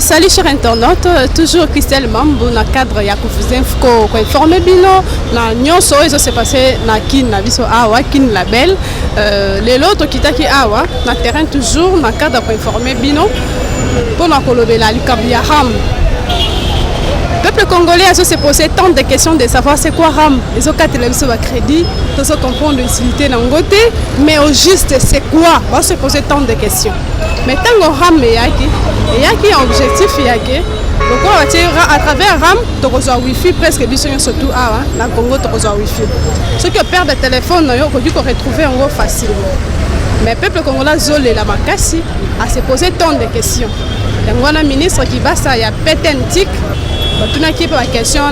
Salut chers internautes, toujours Christelle Mambo dans le cadre de vous informer bino na nyonso eso se passé na kin na biso awa kin label les loto kitaki awa na terrain toujours na cadre pour informer bino pour na kolobela likabia ham. Le peuple congolais a se posé tant de questions de savoir c'est quoi RAM. Ils ont qu'à téléviser au crédit, ils ont comprendre l'utilité d'un côté, mais au juste c'est quoi? On va se poser tant de questions. Mais tant que RAM il y a un objectif, il y a donc on va à travers RAM, tu reçois Wi-Fi presque surtout dans le Congo tu reçois Wi-Fi. Ceux qui perdent le téléphone, ils ont retrouver en gros facilement. Mais le peuple congolais Zolé la Makassi a se posé tant de questions. Il y a un ministre qui va ça, il y a Petentik. Tout le monde qui a une question,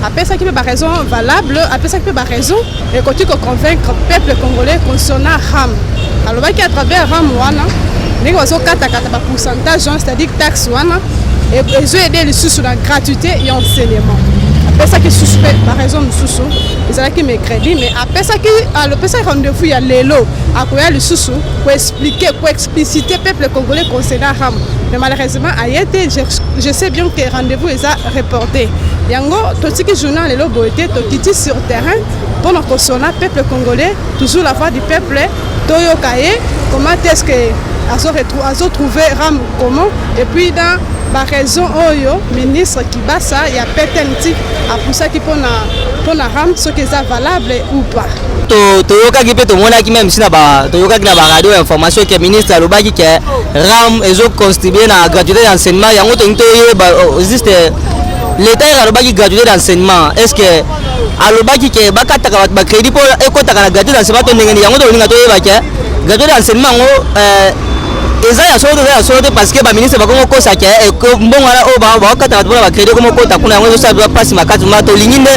après ça qui a une raison valable, après ça qui a une raison, et continue de convaincre le peuple congolais concernant RAM. Alors à travers RAM, nous avons un pourcentage, c'est-à-dire taxe, et ils ont aidé les sous sur la gratuité et l'enseignement. Après ça qui suspect, par raison de sous, ils ont qui me crédit, mais après ça qui a rendez-vous, il y a les lots, après les sous pour expliquer, pour expliciter le peuple congolais concernant RAM. Mais malheureusement, je sais bien que le rendez-vous est reporté. Yango, tout ce qui est journal, les lobos étaient sur le terrain pour nous consoler le peuple congolais, toujours la voix du peuple, Toyo Kaye, comment est-ce qu'ils ont trouvé RAM comment, et puis dans la raison Oyo, ministre qui bat ça, il y a Petentik, pour ça qui pour la RAM, ce qui est valable ou pas. Toyoka qui peut te montrer qui même si na ba Toyoka qui na ba radio information que ministre alobaki que RAM ezo contribuer na gratuité d'enseignement yango to ntoye ba existe l'état alobaki gratuité d'enseignement est-ce que alobaki que bakata ba crédit pour ekota na gratuité d'enseignement to ndenge yango to linga toye ba que gratuité d'enseignement eza ya soto parce que ba ministre ba kongo kosa que mbongo ala o ba kata ba crédit comme kota kuna yango so ba passe makati ma to lingine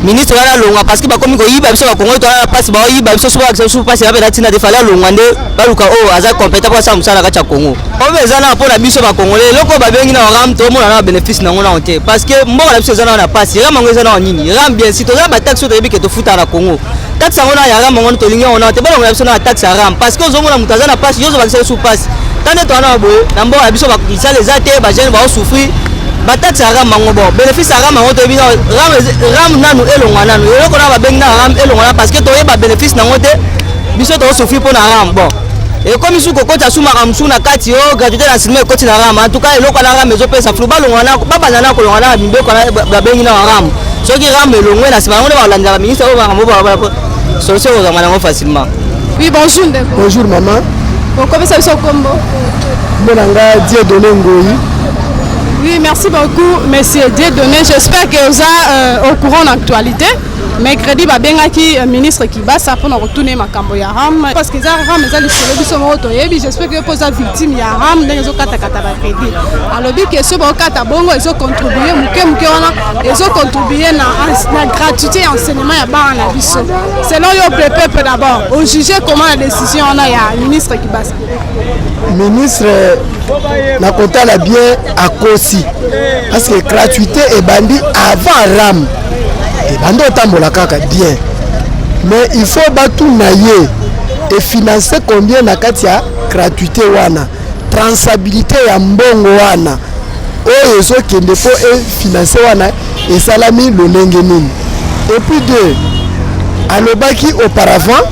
ministre wala longa parce que ba komi ko yiba biso ba kongo to ala passe ba yiba biso so ba so passe ba betina de fala longa nde ba luka o aza compétent pour ça musala ka cha Congo o beza na pour la biso ba congolais loko ba bengi na ram to mona na bénéfice na ngona onte parce que mbongo la biso za na passe ram ngo za na nini ram bien si to za ba taxe to yebi ke to futa na Congo taxe ngona ya ram ngo to linga ona te ba longa biso na taxe ram parce que zo mona mutaza na passe yo zo ba biso passe tande to na boye na mbongo la biso ba isale za te ba jeune ba souffrir bataxe ya ram mango bon bénéfice ya ram mango to bino ram nanu elonga nanu eloko na ba bengi na ram elonga parce que to yeba bénéfice nango te biso to souffrir pour na ram bon et comme su kokota suma ramsu na kati o gratuité d'enseignement koti na ram en tout cas eloko na ram ezo pesa flou ba longa na ba banana ko longa na mimbe ko na ba bengi na ram soki ram elongwe na sima ngo ba landa ministre o ba ngo ba solution ko zamana ngo facilement. Oui bonjour Ndeko. Bonjour maman. Bon comment ça se combo? Bonanga Dieu donné ngoi. Oui, merci beaucoup, monsieur Dieudonné. J'espère que vous êtes au courant d'actualité. Mercredi, il y a un ministre qui va ça pour retourner ma cambo ya RAM. Parce que les RAM, j'espère que vous êtes victime ya RAM. Ils ont crédit. Alors, que ceux qui ont bongo, ils ont contribué. Ils ont contribué à la gratuité et l'enseignement ya bar en abisso. Selon le peuple d'abord, au juger comment la décision on a un ministre qui va ça. Ministre na kota la bien à Kosi parce que gratuité et bandi avant RAM et bandi otambola kaka bien mais il faut batu naye et financer combien na katia gratuité wana transabilité ya mbongo wana oyo zo kende po e financer wana et salami lolenge nini et puis deux alobaki auparavant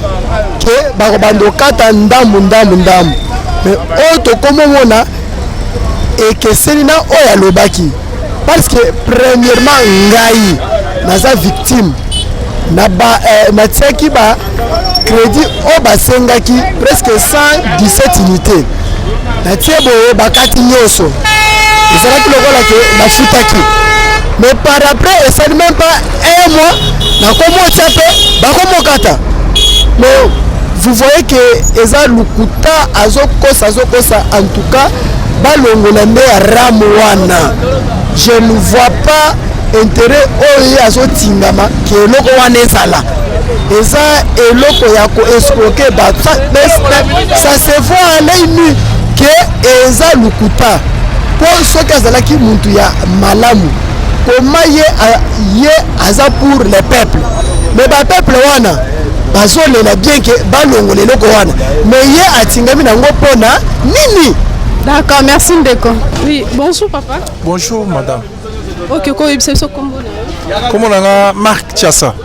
que bando kata ndambu mais auto comme on a et que c'est là oya lobaki parce que premièrement ngai naza victime na ba na tsaki ba crédit o ba sengaki presque 117 unités na tiebo ba kati nyoso ezala ki lokola ke na futaki mais par après et c'est même pas un mois na komo tsape ba komo kata mais vous voyez que eza lukuta azokosa en tout cas balongola nde ya ram wana je ne vois pas intérêt oyo azotingama ke eloko wana ezala eza eloko ya koescroquer bato ça se voit à l'œil nu ke eza lukuta po soki azalaki muntu ya malamu koma ye aza pour le peuple mais bapeuple wana bazolela bien ke balongola eloko wana mais ye atingami nango mpona nini D'accord, merci Ndeko. Oui, bonjour papa. Bonjour madame. Ok, Comment on a Marc Tchassa?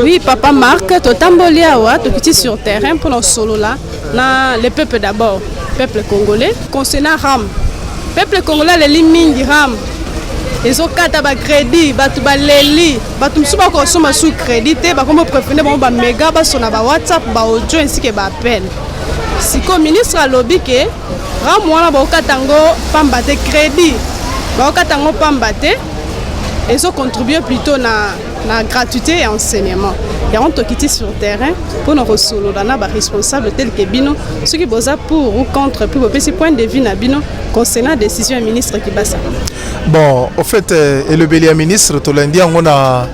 Oui, papa Marc, tu es sur terrain pour nos solo là. Le peuple d'abord, peuple congolais. Concernant RAM, peuple congolais, les lignes RAM. Ils ont 4 crédit, les sous crédit, comme préféré, méga, WhatsApp, audio ainsi que appel. Si le ministre a lobby que RAM, moi, pambate crédit, pambate. Ils ont contribué plutôt à la gratuité et enseignement. Il y a un qui sur le terrain pour nous recevoir des responsables tels que Bino, ceux qui sont pour ou contre, pour ce point de vue concernant la décision du ministre qui basa. Bon, au fait, le bélier ministre, tout lundi, on a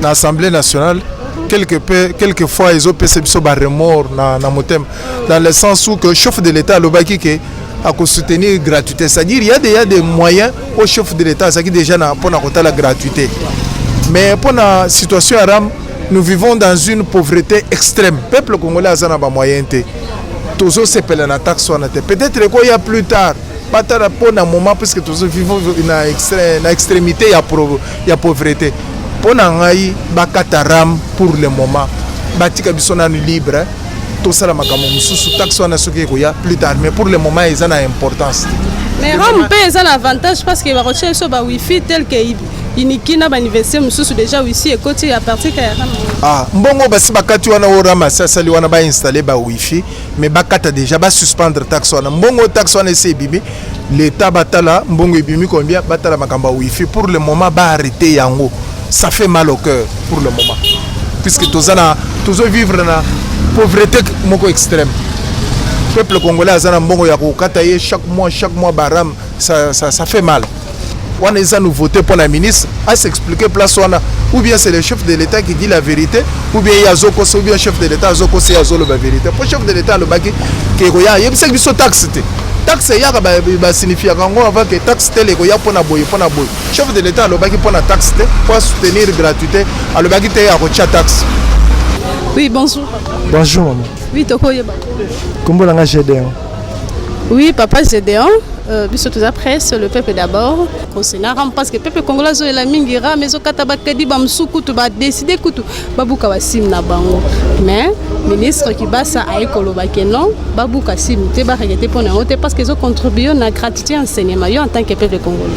l'Assemblée nationale. Quelquefois, ils ont perçu des remords dans le sens où le chef de l'État, le Baki, à soutenir la gratuité. C'est-à-dire qu'il y a des moyens au chef de l'État qui déjà pour la gratuité. Mais pour la situation arabe, nous vivons dans une pauvreté extrême. Le peuple congolais a des moyens. Tous se pèlent la taxe. Peut-être qu'il y a plus tard. Pas pour un moment, parce que tous vivons dans l'extrémité, il y a pauvreté. Pour nous, bakataram pour le moment. Batika bisona libre. Tout ça, plus tard. Mais pour le moment, ils ont une importance. Mais RAM peut avoir l'avantage parce qu'il va rechercher sur le Wi-Fi tel que Inikina anniversaire mususu déjà ici et côté à partir de ah mbongo basi bakati wana orama sasa li wana ba installer ba wifi mais bakata déjà ba suspendre taxe wana mbongo taxe wana c'est bibi l'état batala mbongo ibimi combien batala makamba wifi pour le moment ba arrêter yango ça fait mal au cœur pour le moment puisque tozana tozo vivre na pauvreté moko extrême peuple congolais azana mbongo ya kokata ye chaque mois baram ça fait mal. On a nous voté pour la ministre à s'expliquer place ou bien c'est le chef de l'État qui dit la vérité ou bien il y a Zoko ou bien le chef de l'État Zoko c'est Azolo la vérité pour le chef de l'État le baki qui est il y a taxe taxe ya ba signifie quand avant que taxe telle ko ya pona boy chef de l'État le baki pona taxe pour soutenir gratuité le baki te ya ko taxe. Oui bonjour. Bonjour maman. Oui tokoyeba. Kombo langa Gédéon. Oui papa Gédéon. Biso tout après le peuple d'abord concernant parce que le peuple congolais est la mingira mais au kataba kedi bamsuku tu ba décider kutu babuka basim na bango mais ministre qui basa a ekoloba que non babuka sim te ba regretter pour na hote parce qu'ils ont contribué na gratuité enseignement en tant que peuple congolais.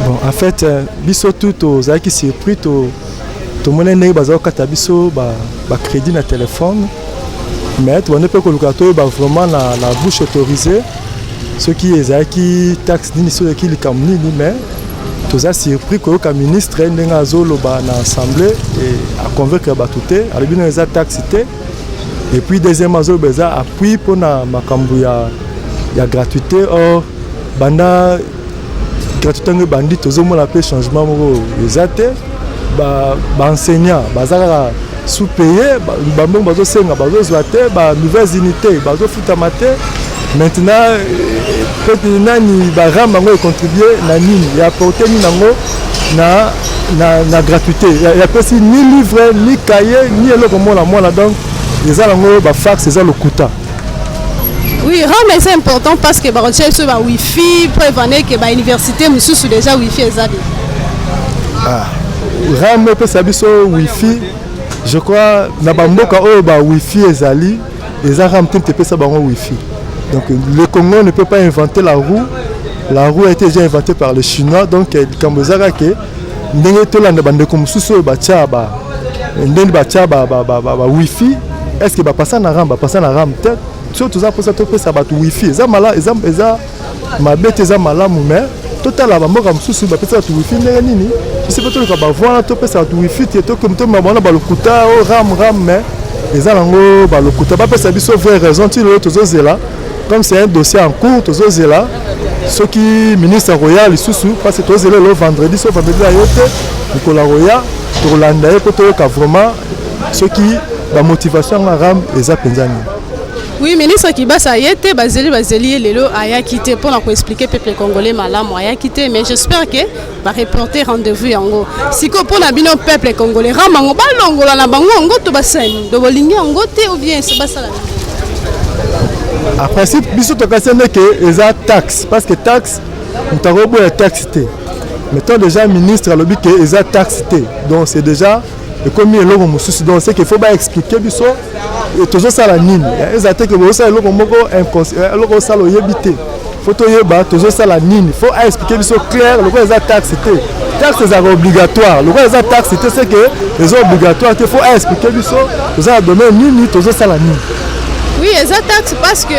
Bon en fait biso tout aux aki surpris to mona ne bazo kata biso ba crédit na téléphone mais tu ne peux que ba vraiment la bouche autorisée. Ceux qui ont taxe ceux qui ont mais tous ont surpris que le ministre ait l'Assemblée et à convaincre tout alors bien les taxes et puis deuxième appui pour la gratuité or banda gratuité bandit tous ont appelé changement les athées enseignants sous-payés nouvelles unités maintenant nani barama ngo contribuer na nini ya apporter ni nango na gratuité ya pesi ni livre ni cahier ni eloko mona donc les alango ba fax les alokuta. Oui, RAM c'est important parce que ba recherche sur ba wifi prévenir que ba université mususu déjà wifi ezali. Ah RAM peut sabiso wifi je crois na ba mboka o ba wifi ezali les RAM te pesa bango wifi. Donc le Congo ne peut pas inventer la roue. La roue a été déjà inventée par les Chinois. Donc quand vous avez que ndenge tolanda bande comme suso bacha ba ndenge bacha ba wifi est-ce que ba passer na RAM tête surtout ça pour ça to pesa ba wifi eza mala eza ma bête eza malamu mais total ba mboka mususu ba pesa tu wifi ndenge nini je sais pas to ka ba voir to pesa tu wifi to comme to mabona ba lokuta o RAM mais eza lango ba lokuta ba pesa biso vraie raison tu le tozozela. Comme c'est un dossier en cours, tous les là, ceux qui ministre royal sous parce que tous les le vendredi, sauf vendredi à yote, Nicolas Roya, pour l'année pour tout vraiment ceux qui la motivation en ram les apenzani. Oui, ministre qui basa ayete bazeli lelo aya quitté pour nous expliquer peuple congolais malam aya quitté mais j'espère que va reporter rendez-vous yango. Siko pour na bino peuple congolais ramango balongola na bango ngo to basani. Do bolingi ngo te ou bien c'est basala. En principe, biso to kasene que eza taxe parce que taxe mutarobo ya taxe té. Mettons déjà ministre a lobby que eza taxe té. Donc c'est déjà comme il logo mususu donc c'est qu'il faut pas expliquer biso et toujours ça la nini. Ezate que bo ça logo moko inconscient logo ça lo yebité. Faut to yeba toujours ça la nini. Faut expliquer biso clair logo eza taxe té. Taxe c'est obligatoire. Logo eza taxe té c'est que les obligatoire il faut expliquer biso toujours ça domaine nini toujours ça la nini. Oui, eza taxe parce que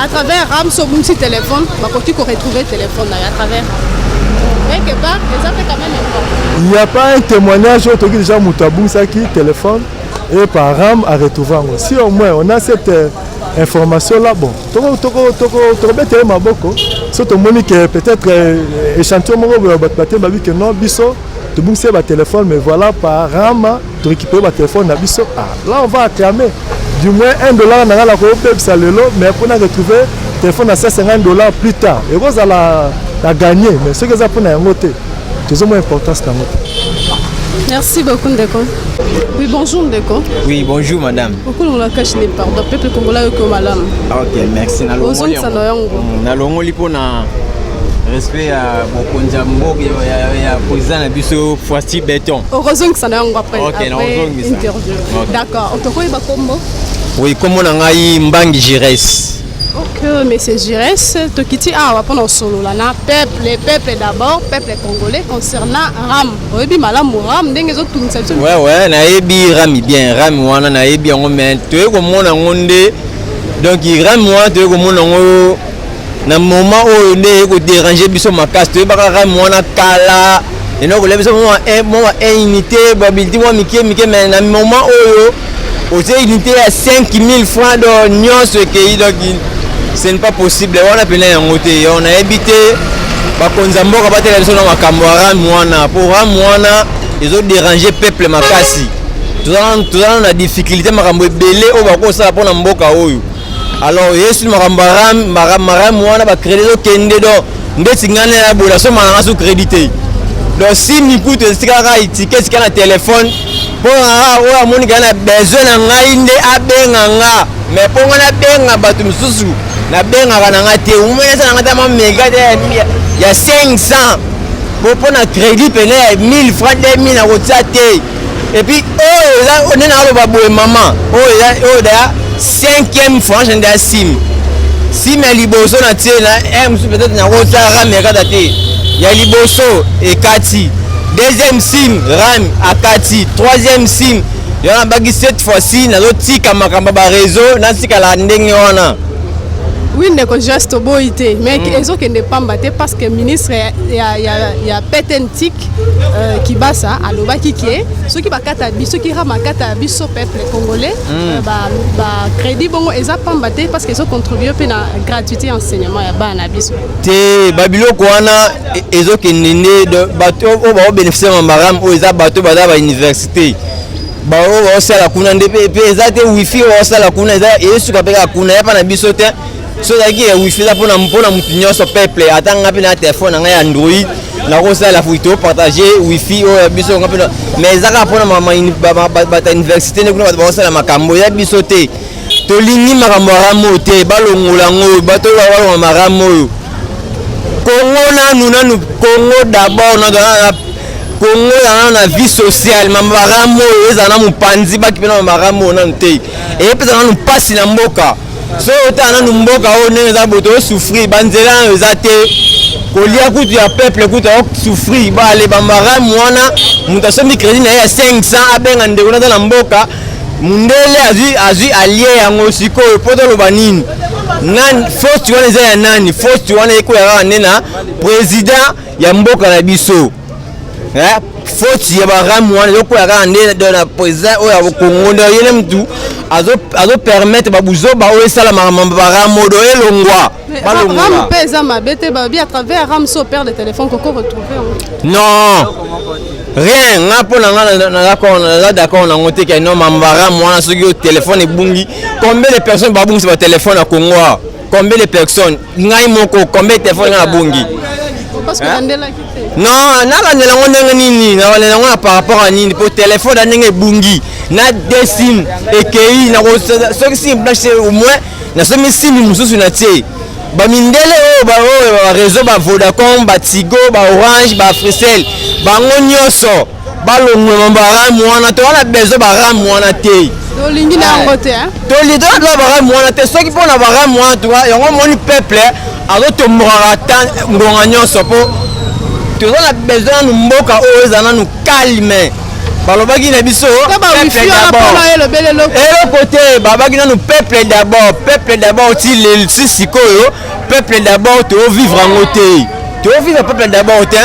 à travers RAM sur mon petit téléphone, ma côté qu'on retrouve le téléphone à travers. Quelque part, ça fait quand même important. Il n'y a pas un témoignage où déjà Moutabou ça qui téléphone et par RAM à retrouver. Si au moins on a cette information là, bon, toko ma boko. Si tout le monde que peut-être échantillon mon que non biso, tout le monde sait téléphone, mais voilà par RAM tu récupères le téléphone à biso. Ah, là on va acclamer. Du moins $1 dans la coopérative ça le lot, mais pour retrouver le téléphone à $150 plus tard. Et vous allez la gagner, mais ce que ça pour la noter, c'est moins important c'est la noter. Merci beaucoup Ndeko. Oui, bonjour Ndeko. Oui, bonjour madame. Beaucoup de la cache n'est pas. Le peuple congolais est comme madame. Ok, merci. Nalongoli pour na respect à Bokonjambo ya président na biso Fosti Béton. Heureusement que ça n'a pas après. Ok, interview. D'accord. On te connaît pas comment? Oui, comment on a eu Mbangi Jires. Ok, mais c'est Jires. Tokiti a pendant solo là na peuple, les peuples d'abord, peuple congolais concernant Ram. Oyebi malamu Ram ndenge zo tunisa. Ouais, na yebi Rami bien, Rami wana na yebi ngo mais to ko mona ngonde. Donc Rami wana to ko mona ngo na moment où on est déranger biso makasi to ba Rami wana kala. Et non ko le biso mo unité babilti mo mike mais na moment où aux unités à 5000 francs de nyonso que donc ce n'est pas possible. On a peine en côté on a évité bakonza mboka batela biso na makambo Ramwana pour Ramwana ils ont dérangé peuple makasi tout la difficulté makambo belé au bakosa pour na mboka oyo alors yesu makambo Ramwana ba crédit au kende do ndeti ngane na bola so mana su crédité donc si mi coûte sikara ticket sikana téléphone pour a moni kana besoin na ngai nde abenga nga mais pour ngana benga batu mususu na benga kana ngate umene sana ngata ma mega ya 500 pour na crédit pene 1000 francs 2000 na kotsate et puis oh là on est na lo baboye maman oh là 5e franc de sim si mais liboso na tena peut-être na kotsara mega date ya liboso et kati deuxième sim RAM akati troisième sim yana bagi cette fois-ci na lotika makamba ba réseau na sika la ndenge wana. Oui, Ndeko juste boité mais ils qui ne pas battre parce que ministre il y a pétentique qui bat ça à l'obaki qui est ceux qui bakata biso qui ramakata biso peuple congolais ba crédit bon ils a pas battre parce qu'ils ont contribué à la gratuité enseignement ya bana biso te babilo kwana ezo kenende de bato o ba bénéficier maram o eza bato ba université ba o sala kuna ndepe pe eza te wifi o sala kuna eza yesu kapeka kuna ya pa na biso te so daki ya wifi la pona mutu nyonso peuple atanga pe na téléphone nga ya Android na kosa la photo partager wifi o ya biso nga pe mais ezaka pona mama ba université ne kuna ba sala makambo ya biso te to lingi makambo ramo te balongola ngo bato ba maramo Congo nanu Congo d'abord na Congo na vie sociale mamaramo ezana mupanzi bakipena mamaramo na nte et pesa na pasi na mboka so otana na mboka o neza boto souffrir banzela ezate kolia kutu ya peuple kutu o souffrir ba le mamaramo wana mutasomi crédit na ya 500 abenga ndeko na mboka mundele azui allié yango siko poto lo banini nan force wana eza ya nani force wana eko ya nena président ya mboka na biso faute ya baramu wana yoko ya kande de la président o ya Congo ndo yele mtu azo permettre babuzo ba o sala mamba baramu do elongwa Ram pesa mabete ba bi à travers Ram so père de téléphone qu'on retrouver non rien nga pona nga d'accord na ngote ke non mamba baramu wana soki o téléphone ebungi combien de personnes ba bungi ba téléphone à Congo combien de personnes ngai moko combien de téléphone na bungi parce que ndela kité Non, nakanela ngo ndenge nini, nakanela ngo par rapport à nini pour téléphone ndenge bungi. Na dessin ekei na soki si blanche au moins na somi simi mususu na tie. Ba mindele ba réseau ba Vodacom, ba Tigo, ba Orange, ba Fricel, ba ngonyoso, ba longwe ba ram wana to wana bezo ba ram wana te. To lingi na ngote hein. To lido ba ram wana te soki pona ba ram wana to yango moni peuple azo to mora tan ngonga nyoso po to na besoin nu mboka o ezana nu calme. Balobaki na biso peuple d'abord. Et le côté babaki na nu peuple d'abord ti le sikoyo peuple d'abord to vivre en côté. To vivre peuple d'abord te.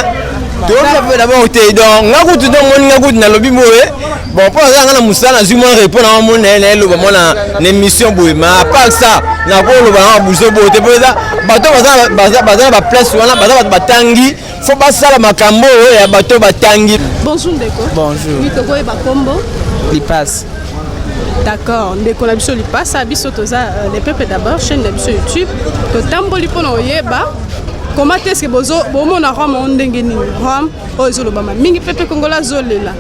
To vivre d'abord te donc ngakutu donc moni ngakutu na lobi moye. Bon pour ça na musala zuma répondre à mon na lo ba mona na émission boye mais à part ça na ko lo ba buzo bote pour ça bato baza ba place wana baza batangi faut pas ça la makambo ya bato batangi. Bonjour Ndeko. Bonjour. Oui toko e ba kombo. Lipas. D'accord, Ndeko na biso Lipas biso toza les peuples d'abord chaîne de biso YouTube. To tamboli pona oyeba. Comment est-ce que bozo bomona Rome ondenge ni Rome ozolo bama mingi pepe kongola zolela.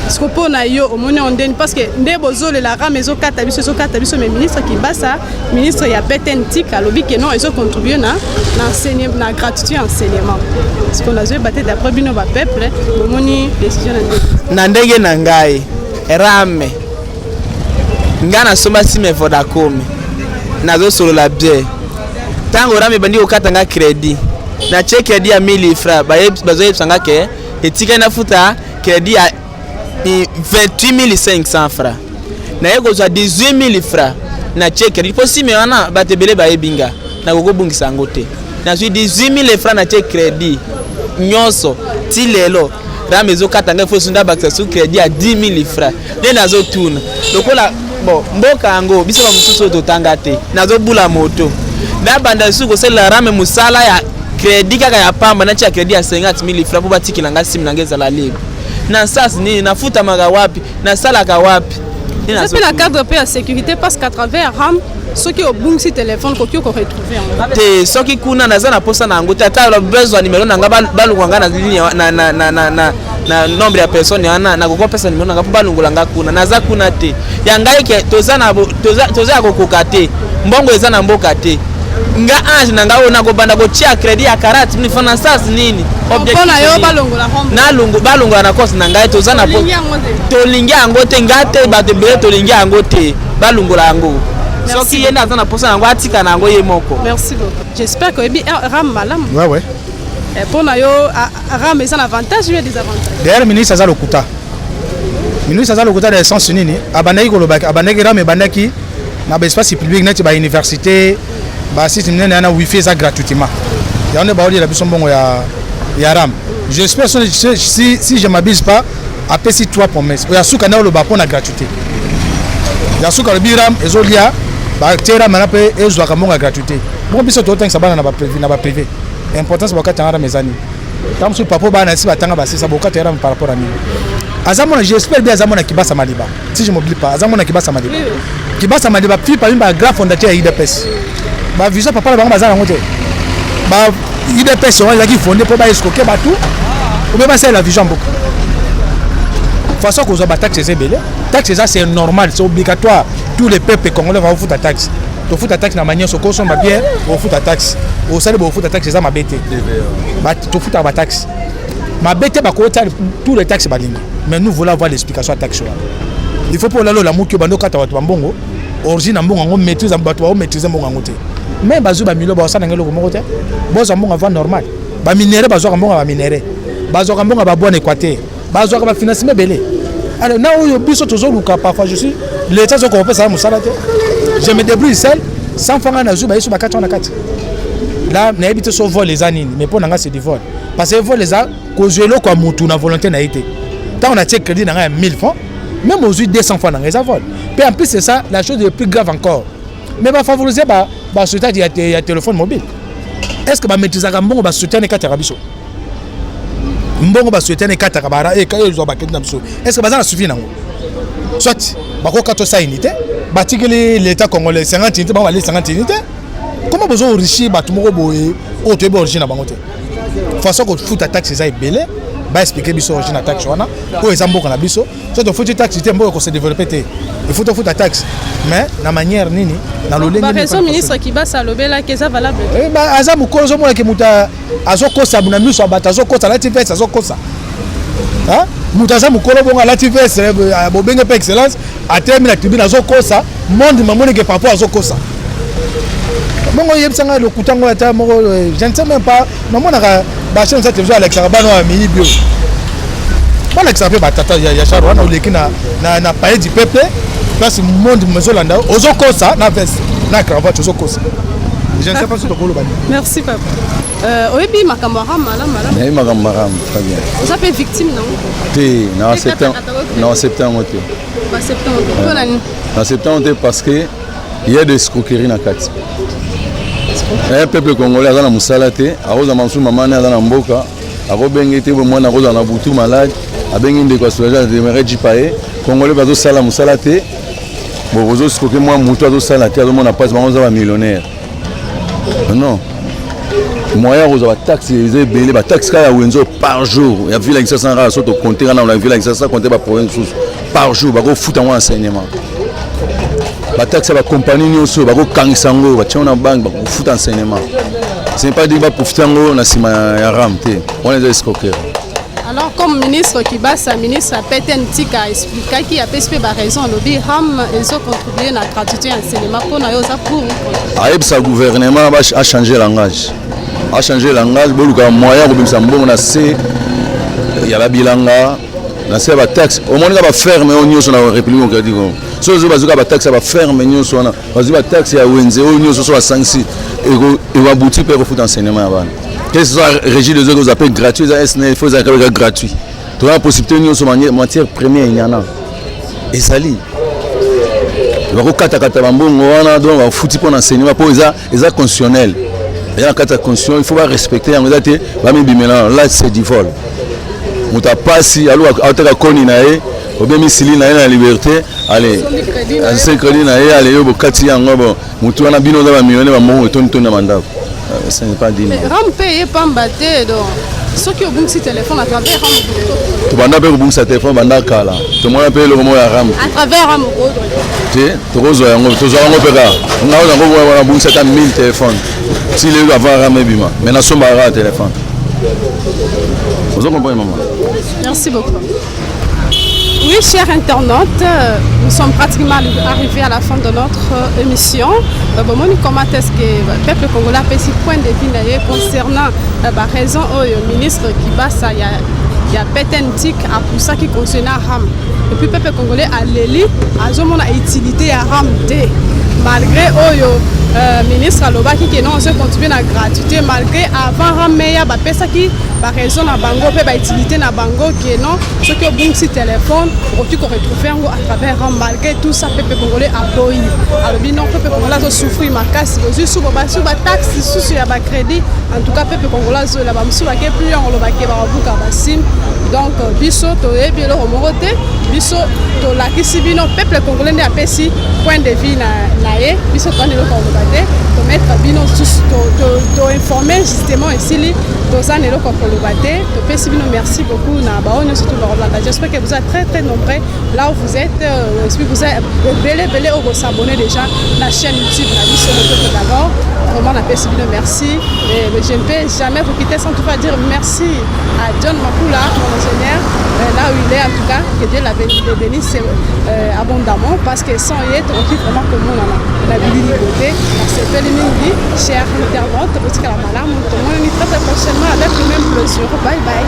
Parce que pona yo omoni ondeni parce que nde bozolela Rome ezo kata biso mais ministre qui basa ministre ya petentik alobi que non ezo contribuer na enseignement na gratuité enseignement. Parce qu'on a joué battre d'après bino ba peuple bomoni décision na ndenge na ngai Rame ngana soma sime Vodacom nazo solo la bien. Tango Rame bandi okatanga crédit na check crédit ya 1000 francs bazo yebsanga ke etika na futa crédit ya 28500 francs na yeko za 18000 francs na check crédit possible wana batebele bayebinga na kokobungisa ngote na 18000 francs na check crédit nyonso ti lelo Rame zo katanga fo sunda baksa su crédit ya 10000 francs de nazo tuna lokola bon mboka yango biso ba mususu to tanga te nazo bula moto na banda suko sela Rame musala ya crédit kaka ya pamba na chia crédit ya 50000 francs po batikila nga sim nangeza la libre na sas nini nafuta maga wapi na sala ka wapi ça fait la cadre pe ya sécurité parce qu'à travers Rame ceux qui ont bon si téléphone ko retrouver en te soki kuna naza na posa na ngota ta besoin numéro nanga balunganga na ligne na nombre ya personne yana na ko pesa numéro nanga balungulanga kuna naza kuna te yangai ke toza kokoka te mbongo eza na mboka te nga ange nanga ona ko banda ko chia crédit ya 40000 francs sas nini objectif na yo balongola Rome na balongola na course nanga toza na to lingi yango te ngate bato be to lingi yango te balongola yango soki yenda za na posa nango atika nango ye moko. Merci beaucoup. J'espère que ebi Rame malam. Ouais. Et pour na yo Rame ça avantage ou des avantages. D'ailleurs ministre ça lokuta. Ministre ça lokuta dans sens nini abandaki kolobaki abandaki Rame bandaki na ba espace public net ba université ba site nene na wifi ça gratuitement. Ya on ba oli la biso mbongo ya Rame. J'espère si je m'abuse pas après si 3 promesses. Ya suka na lo ba pona gratuité. Ya suka le biram ezolia ba tera manape ezwa kamonga gratuité. Bon biso to tanga sabana na ba privé. Importance ba katanga mezani. Tam su papo ba na si batanga ba sisa boka tera par rapport à nous. Azamona j'espère bien Azamona Kibasa Maliba. Si je m'oublie pas Azamona Kibasa Maliba. Kibasa Maliba puis parmi ba grand fondateur IDPS. Ba vision papa ba bazana ngote. Ba IDPS on l'a qui fondé pour ba escroquer ba tout. Ou bien c'est la vision beaucoup. Façon qu'on a taxe c'est belé. Taxe ça c'est normal, c'est obligatoire. Tous les peuples congolais vont foutre taxe. Tu fous ta taxe na manière ce qu'on somme bien, on fout ta taxe. Au salaire on fout ta taxe ça ma bête. Bah tu fous ta taxe. Ma bête ba ko tous les taxes balingi. Mais nous voulons avoir l'explication à taxe. Il faut pour la mouki bando kata watu mbongo. Origine mbongo ngo maîtrise mbatu ba maîtriser mbongo ngote. Mais bazu ba milo ba sana ngelo ko ngote. Boza mbongo va normal. Ba minéré bazo mbongo ba minéré. Bazo mbongo ba bonne équateur. Bazo ba financement belé. Alors na oyo biso tozo luka parfois je suis l'état zo ko pesa musala te. Je me débrouille seul sans faire na zuba yesu bakati na kati. Là na ebité so vol les anines mais pour nanga c'est du vol. Parce que vol les a kozwelo kwa mutu na volonté na été. Tant on a check crédit na 1000 francs même aux 200 francs na ça vol. Puis en plus c'est ça la chose la plus grave encore. Mais va favoriser ba société il y a téléphone mobile. Est-ce que ba maîtriser ka mbongo ba société ne kataka biso? Mbongo ba société ne kataka bara e kayo zo ba kenda biso. Est-ce que bazana suffit nango? Soit ba ko kato sa unité, ba tikeli l'état congolais 50 unité ba wali 50 unité. Comment besoin enrichir ba tumoko boye o to be origine na bango te? façon que fout ta taxe est belé ba expliquer biso origine la taxe wana ko ezambo kana biso so to fout taxe te mbo ko se développer te il faut to fout ta taxe mais na manière nini na lolenge ba raison ministre qui ba salobela que ça valable ba azamu ko zo mona ke muta azokosa buna miso abata azokosa la TVS azokosa hein muta azamu ko bonga la TVS bobenge pa excellence atemi la tribune azokosa monde mamone ke papa azokosa bongo yebsanga le kutango ata moko je ne sais même pas non mona ba chaîne sa télévision Alex Rabano a mis bio ba Alex Rabano ba tata ya charo na oleki na paye du peuple parce monde mezolanda ozokosa na veste na cravate ozokosa je ne sais pas si tu peux le bani. Merci papa. Oyebi makambo malam. Mais makambo très bien. Vous êtes victime non? Ti non septembre. Non septembre te. Ba septembre. Non septembre parce que il y a des escroqueries na kati. Un peuple congolais a na musala te, aroza mansu mamane a na mboka, arobengi te mwana aroza na butu malade, abengi ndeko soja de mereji paye, congolais bazo sala musala te. Bon bozo escroquer moi mutu azo sala te, azo mona passe bango za millionnaire. Non. Moyen roza ba taxe les belé ba taxe ka ya wenzo par jour. Ya ville avec 500 rats so to compter na la ville avec 500 compter ba province par jour ba go fouta moi enseignement. La taxe la compagnie nyonso ba ko kangisa ngo ba tchona banque ba ko fouta enseignement. C'est pas dire ba profiter ngo na sima ya ramte. On les escroquer. Alors comme ministre qui bat sa ministre PTNTIC a expliqué qu'il y a PSP ba raison lobby ram ils ont contribué na gratuité enseignement pour na yo ça pour. Aïb sa gouvernement a changé langage. A changé langage boluka moyen ko bimsa mbongo na C ya la bilanga na se ba taxe au moins ba ferme on nyonso na république on dit ko. So zo bazuka ba taxe ba ferme nyonso na bazuka taxe ya wenze o nyonso so 5 et va bouti pour foutre enseignement ya bana. Qu'est-ce que ça régit les autres appelle gratuit ça SNL il faut ça gratuit. Tu as la possibilité nyonso matière première il y en a. Et sali. Va ko kata bambongo wana donc va foutre pour enseignement pour ça constitutionnel. Il y a un cadre constitutionnel il faut pas respecter en réalité va me bimela là c'est du vol. Muta pasi alo ataka koni na e obe misili na la liberté allez c'est crédit na e allez yo bokati yango bo mutu wana bino za ba millionnaire ba mo etoni na mandako ça n'est pas digne ram paye pambate donc ceux qui ont bon si téléphone à travers ram to banda pe bon sa téléphone banda kala to mona pe le mo ya ram à travers ram kodro te to rozo yango to zo yango pe ka ngao yango wana bon sa 1000 téléphone si le avant ram bima mais na somba ra téléphone vous comprenez maman. Merci beaucoup. Oui, chers internautes, nous sommes pratiquement arrivés à la fin de notre émission. Comment est-ce que le peuple congolais a fait 6 points de vue concernant la raison au ministre qui passe il y a PTNTIC à pour ça qui concerne RAM. Et puis le peuple congolais a l'éli, a utilité à RAM malgré ministre alobaki que non se contribue na gratuité malgré avant rameya ba pesa ki ba raison na bango pe ba utilité na bango que non ce que bon si téléphone tu ko retrouver à travers malgré tout ça peuple congolais a boyi alobi non peuple congolais a souffrir makasi juste sur ba taxe sur ya ba crédit en tout cas peuple congolais la ba musu ba ke plus on lo ba ke ba buka ba sim donc biso to e bi lo morote biso to la kisibino peuple congolais ne apesi point de vue na e biso to ne lo to mettre bino to informer justement ici to ça ne lo ko kolobate to pesi bino merci beaucoup na ba on surtout ba j'espère que vous êtes très nombreux là où vous êtes j'espère que vous êtes belé au s'abonner déjà la chaîne YouTube la biso d'abord vraiment la pesi bino merci et je ne peux jamais vous quitter sans toutefois dire merci à John Makula mon ingénieur là où il est en tout cas que Dieu la bénisse abondamment parce que sans y être on kiffe vraiment comme on a la visibilité c'est fait les mingi chers internautes parce que la malade on se retrouve très prochainement avec le même plaisir bye bye.